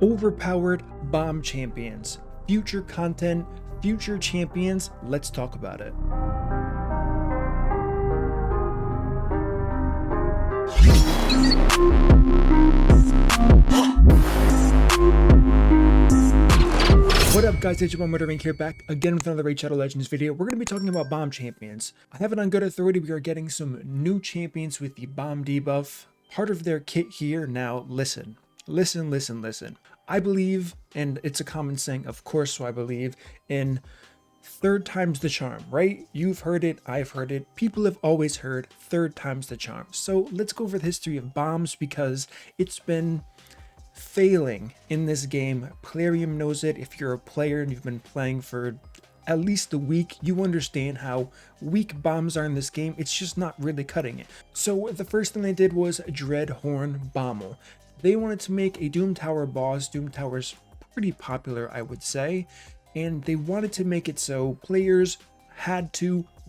Overpowered bomb champions, future content, future champions. Let's talk about it. What up guys, it's your boy MurderInc here, back again with another Raid Shadow Legends video. We're going to be talking about bomb champions. I have it on good authority, we are getting some new champions with the bomb debuff, part of their kit here. Now listen. I believe, and it's a common saying, of course, so I believe in third time's the charm, right? You've heard it, I've heard it, people have always heard third time's the charm. So let's go over the history of bombs because it's been failing in this game. Plarium knows it. If you're a player and you've been playing for at least a week, you understand how weak bombs are in this game. It's just not really cutting it. So the first thing they did was Dreadhorn Bommel. They wanted to make a Doom Tower boss. Doom Tower's pretty popular, I would say, and they wanted to make it so players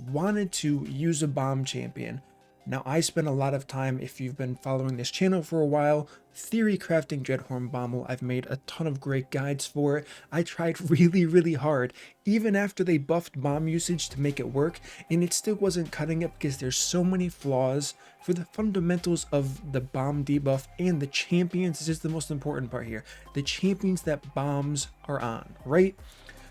wanted to use a bomb champion. Now, I spent a lot of time, if you've been following this channel for a while, theory crafting Dreadhorn Bommel. I've made a ton of great guides for it. I tried really hard, even after they buffed bomb usage to make it work, and it still wasn't cutting it because there's so many flaws for the fundamentals of the bomb debuff and the champions. This is the most important part here. The champions that bombs are on, right?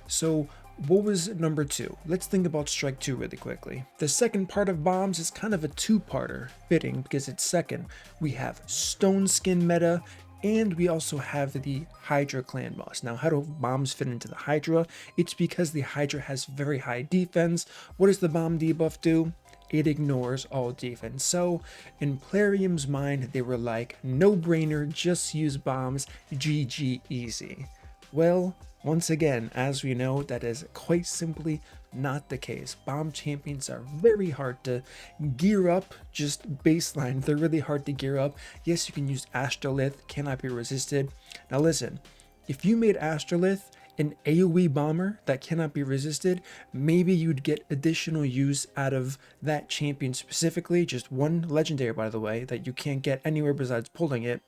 So what was number 2? Let's think about strike 2 really quickly. The second part of bombs is kind of a two-parter, fitting because it's second. We have Stone Skin meta, and we also have the Hydra clan boss. Now, how do bombs fit into the Hydra? It's because the Hydra has very high defense. What does the bomb debuff do? It ignores all defense. So in Plarium's mind, they were like, no brainer, just use bombs, GG easy. Well, once again, as we know, that is quite simply not the case. Bomb champions are very hard to gear up, just baseline. They're really hard to gear up. Yes, you can use Astrolith, cannot be resisted. Now listen, if you made Astrolith an AoE bomber that cannot be resisted, maybe you'd get additional use out of that champion specifically, just one legendary, by the way, that you can't get anywhere besides pulling it.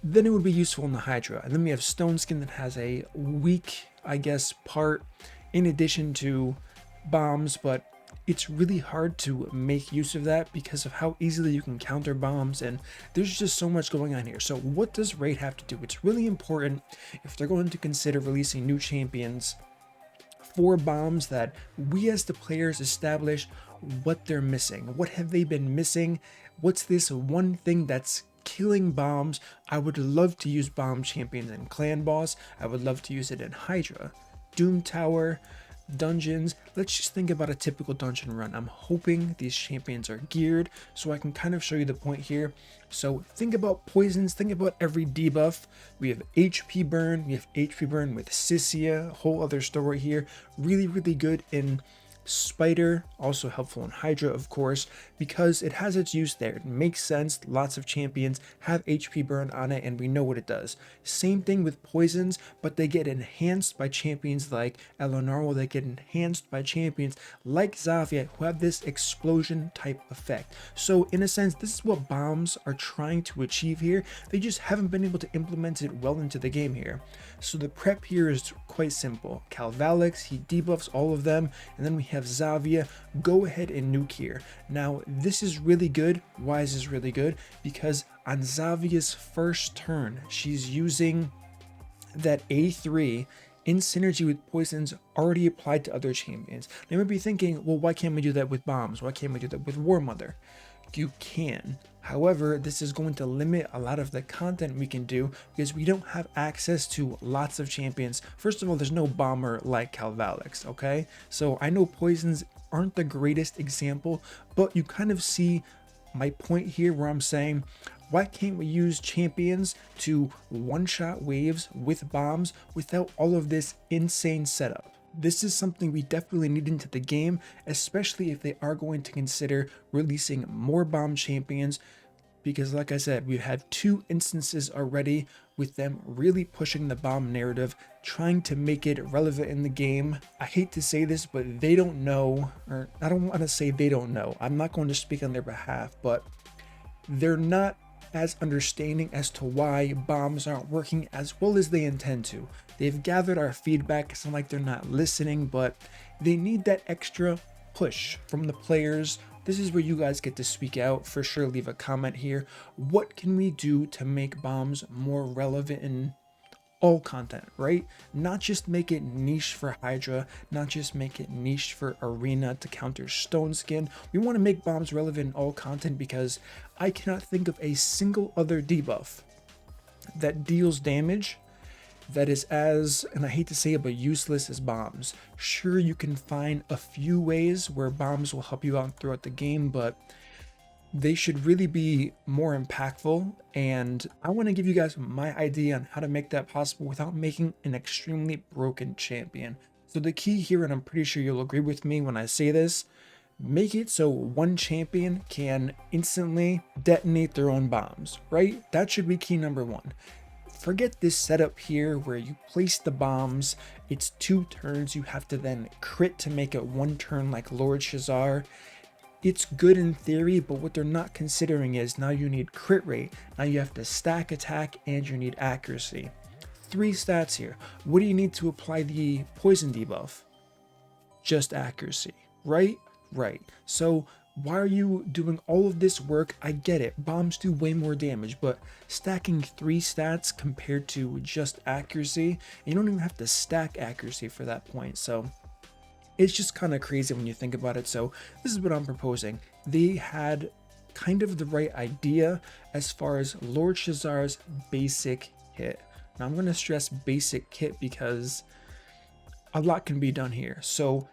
Then it would be useful in the Hydra. And then we have Stone Skin that has a weak, I guess, part in addition to bombs, but it's really hard to make use of that because of how easily you can counter bombs, and there's just so much going on here. So what does Raid have to do? It's really important if they're going to consider releasing new champions for bombs that we as the players establish what they're missing. What have they been missing? What's this one thing that's killing bombs? I would love to use bomb champions in clan boss. I would love to use it in Hydra, Doom Tower, dungeons. Let's just think about a typical dungeon run. I'm hoping these champions are geared so I can kind of show you the point here. So think about poisons, think about every debuff. We have HP burn, with Sissia, whole other story here. Really good in Spider, also helpful in Hydra, of course, because it has its use there. It makes sense. Lots of champions have HP burn on it, and we know what it does. Same thing with poisons, but they get enhanced by champions like Eleanor. They get enhanced by champions like Xavia, who have this explosion type effect. So in a sense, this is what bombs are trying to achieve here. They just haven't been able to implement it well into the game here. So the prep here is quite simple. Calvalix, he debuffs all of them, and then we have Xavia. Go ahead and nuke here. Now this is really good. Why is this really good? Because on Xavia's first turn, she's using that A3 in synergy with poisons already applied to other champions. Now you might be thinking, well, why can't we do that with bombs? Why can't we do that with War Mother? You can. However, this is going to limit a lot of the content we can do because we don't have access to lots of champions. First of all, there's no bomber like Calvalix, okay? So I know poisons aren't the greatest example, but you kind of see my point here where I'm saying, why can't we use champions to one-shot waves with bombs without all of this insane setup? This is something we definitely need into the game, especially if they are going to consider releasing more bomb champions, because like I said, we've had 2 instances already with them really pushing the bomb narrative, trying to make it relevant in the game. I hate to say this, but they don't know, or I don't want to say they don't know. I'm not going to speak on their behalf, but they're not as understanding as to why bombs aren't working as well as they intend to. They've gathered our feedback. It's not like they're not listening, but they need that extra push from the players. This is where you guys get to speak out. For sure, leave a comment here. What can we do to make bombs more relevant in all content, right? Not just make it niche for Hydra, not just make it niche for Arena to counter Stone Skin. We want to make bombs relevant in all content because I cannot think of a single other debuff that deals damage that is as, and I hate to say it, but useless as bombs. Sure, you can find a few ways where bombs will help you out throughout the game, but they should really be more impactful, and I want to give you guys my idea on how to make that possible without making an extremely broken champion. So the key here, and I'm pretty sure you'll agree with me when I say this, make it so one champion can instantly detonate their own bombs, right? That should be key number one. Forget this setup here where you place the bombs, it's 2 turns, you have to then crit to make it 1 turn like Lord Shazar. It's good in theory, but what they're not considering is now you need crit rate, now you have to stack attack, and you need accuracy. 3 stats here. What do you need to apply the poison debuff? Just accuracy, right? Right. So why are you doing all of this work? I get it, bombs do way more damage, but stacking 3 stats compared to just accuracy, and you don't even have to stack accuracy for that point, so it's just kind of crazy when you think about it. So this is what I'm proposing. They had kind of the right idea as far as Lord Shazar's basic hit. Now I'm going to stress basic hit because a lot can be done here. So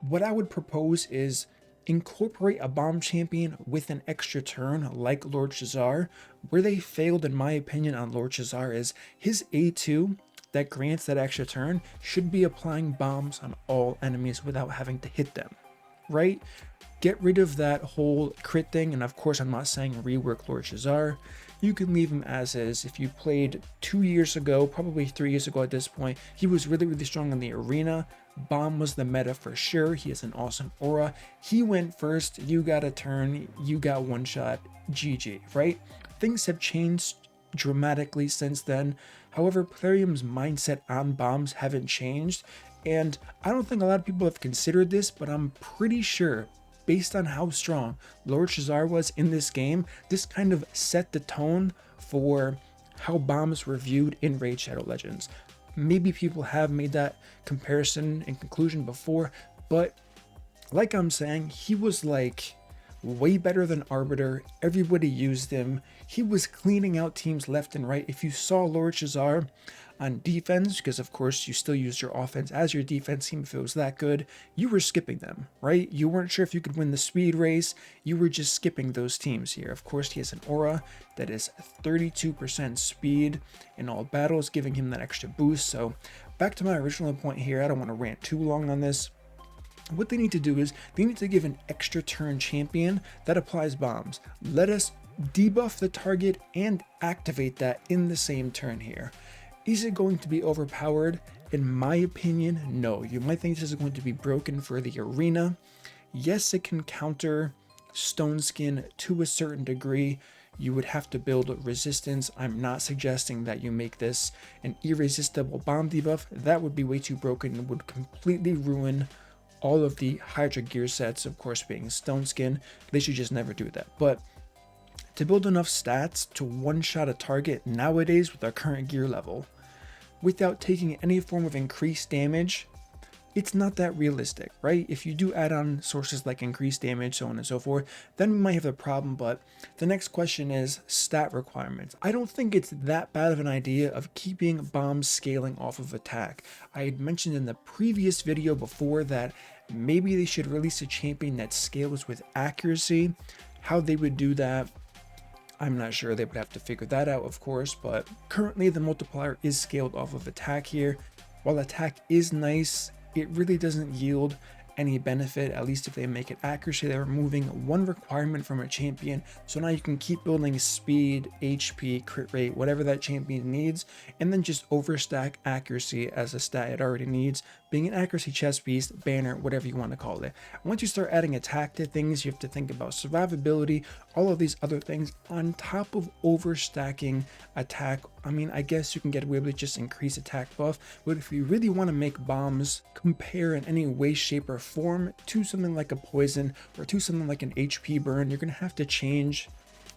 what I would propose is incorporate a bomb champion with an extra turn like Lord Shazar. Where they failed, in my opinion, on Lord Shazar is his A2 that grants that extra turn should be applying bombs on all enemies without having to hit them, right? Get rid of that whole crit thing, and of course I'm not saying rework Lord Shazar. You can leave him as is. If you played 2 years ago, probably 3 years ago at this point, he was really strong in the arena. Bomb was the meta for sure. He has an awesome aura. He went first, you got a turn, you got one shot, GG, right? Things have changed dramatically since then. However, Plarium's mindset on bombs haven't changed, and I don't think a lot of people have considered this, but I'm pretty sure, based on how strong Lord Shazar was in this game, this kind of set the tone for how bombs were viewed in Raid Shadow Legends. Maybe people have made that comparison and conclusion before, but like I'm saying, he was like way better than Arbiter. Everybody used him. He was cleaning out teams left and right. If you saw Lord Shazar on defense, because of course you still used your offense as your defense team if it was that good, you were skipping them, right? You weren't sure if you could win the speed race. You were just skipping those teams here. Of course, he has an aura that is 32% speed in all battles, giving him that extra boost. So back to my original point here, I don't want to rant too long on this. What they need to do is they need to give an extra turn champion that applies bombs. Let us debuff the target and activate that in the same turn here. Is it going to be overpowered? In my opinion, no. You might think this is going to be broken for the arena. Yes, it can counter Stone Skin to a certain degree. You would have to build resistance. I'm not suggesting that you make this an irresistible bomb debuff. That would be way too broken and would completely ruin all of the Hydra gear sets, of course being Stone Skin. They should just never do that. But to build enough stats to one-shot a target nowadays with our current gear level, without taking any form of increased damage, it's not that realistic, right? If you do add on sources like increased damage, so on and so forth, then we might have a problem. But the next question is stat requirements. I don't think it's that bad of an idea of keeping bombs scaling off of attack. I had mentioned in the previous video before that maybe they should release a champion that scales with accuracy. How they would do that, I'm not sure. They would have to figure that out, of course, but currently the multiplier is scaled off of attack here. While attack is nice, it really doesn't yield any benefit. At least if they make it accuracy, they're removing one requirement from a champion. So now you can keep building speed, HP, crit rate, whatever that champion needs, and then just overstack accuracy as a stat it already needs, being an accuracy chest piece, banner, whatever you want to call it. Once you start adding attack to things, you have to think about survivability, all of these other things on top of overstacking attack. I mean, I guess you can get away with just increase attack buff, but if you really want to make bombs compare in any way, shape, or form to something like a poison or to something like an HP burn, you're going to have to change,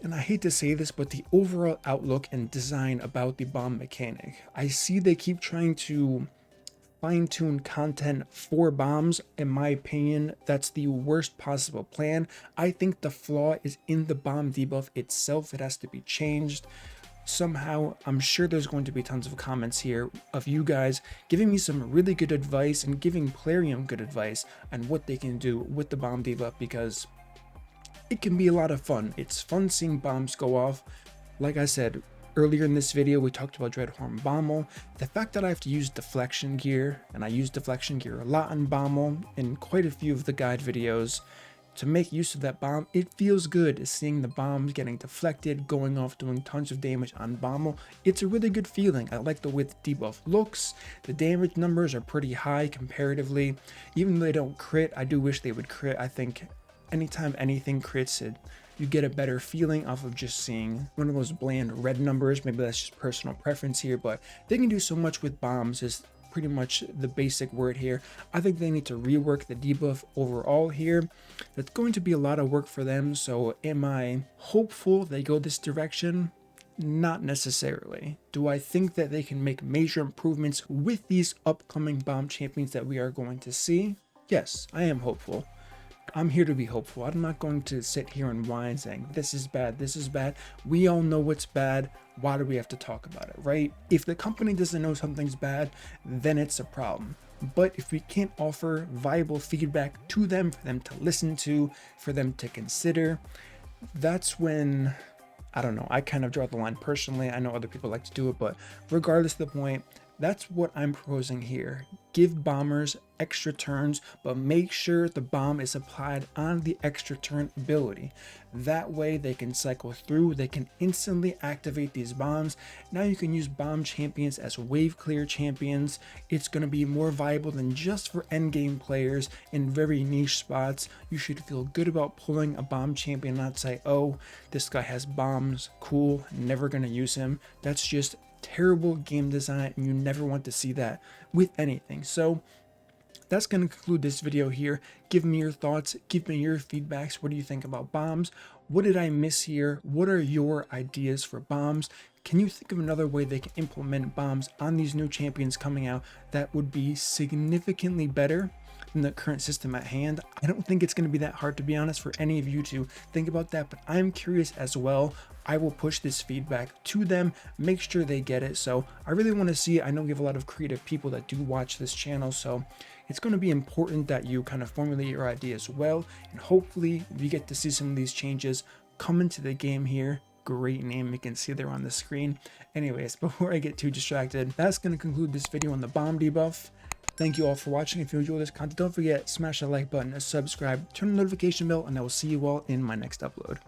and I hate to say this, but the overall outlook and design about the bomb mechanic. I see they keep trying to fine-tune content for bombs. In my opinion, that's the worst possible plan. I think the flaw is in the bomb debuff itself. It has to be changed somehow. I'm sure there's going to be tons of comments here of you guys giving me some really good advice and giving Plarium good advice on what they can do with the bomb debuff, because it can be a lot of fun. It's fun seeing bombs go off. Like I said earlier in this video, we talked about Dreadhorn Bommel. The fact that I have to use deflection gear, and I use deflection gear a lot on Bommel in quite a few of the guide videos, to make use of that bomb, it feels good seeing the bombs getting deflected, going off, doing tons of damage on Bommel. It's a really good feeling. I like the way the debuff looks. The damage numbers are pretty high comparatively. Even though they don't crit, I do wish they would crit. I think anytime anything crits, you get a better feeling off of just seeing one of those bland red numbers. Maybe that's just personal preference here, but they can do so much with bombs is pretty much the basic word here. I think they need to rework the debuff overall here. That's going to be a lot of work for them. So am I hopeful they go this direction? Not necessarily. Do I think that they can make major improvements with these upcoming bomb champions that we are going to see? Yes, I am hopeful. I'm here to be hopeful. I'm not going to sit here and whine saying this is bad, this is bad. We all know what's bad. Why do we have to talk about it, right? If the company doesn't know something's bad, then it's a problem. But if we can't offer viable feedback to them, for them to listen to, for them to consider, that's when, I don't know, I kind of draw the line personally. I know other people like to do it, but regardless of the point, that's what I'm proposing here. Give bombers extra turns, but make sure the bomb is applied on the extra turn ability. That way they can cycle through, they can instantly activate these bombs. Now you can use bomb champions as wave clear champions. It's going to be more viable than just for endgame players in very niche spots. You should feel good about pulling a bomb champion, not say, oh, this guy has bombs, cool, never going to use him. That's just terrible game design, and you never want to see that with anything. So that's going to conclude this video here. Give me your thoughts, give me your feedbacks. What do you think about bombs? What did I miss here? What are your ideas for bombs? Can you think of another way they can implement bombs on these new champions coming out that would be significantly better than the current system at hand? I don't think it's going to be that hard, to be honest, for any of you to think about that, but I'm curious as well. I will push this feedback to them, make sure they get it. So I really want to see it. I know we have a lot of creative people that do watch this channel, so it's going to be important that you kind of formulate your ideas well, and hopefully we get to see some of these changes come into the game here. Great name, you can see there on the screen. Anyways, before I get too distracted, that's going to conclude this video on the bomb debuff. Thank you all for watching. If you enjoyed this content, don't forget, smash that like button, subscribe, turn the notification bell, and I will see you all in my next upload.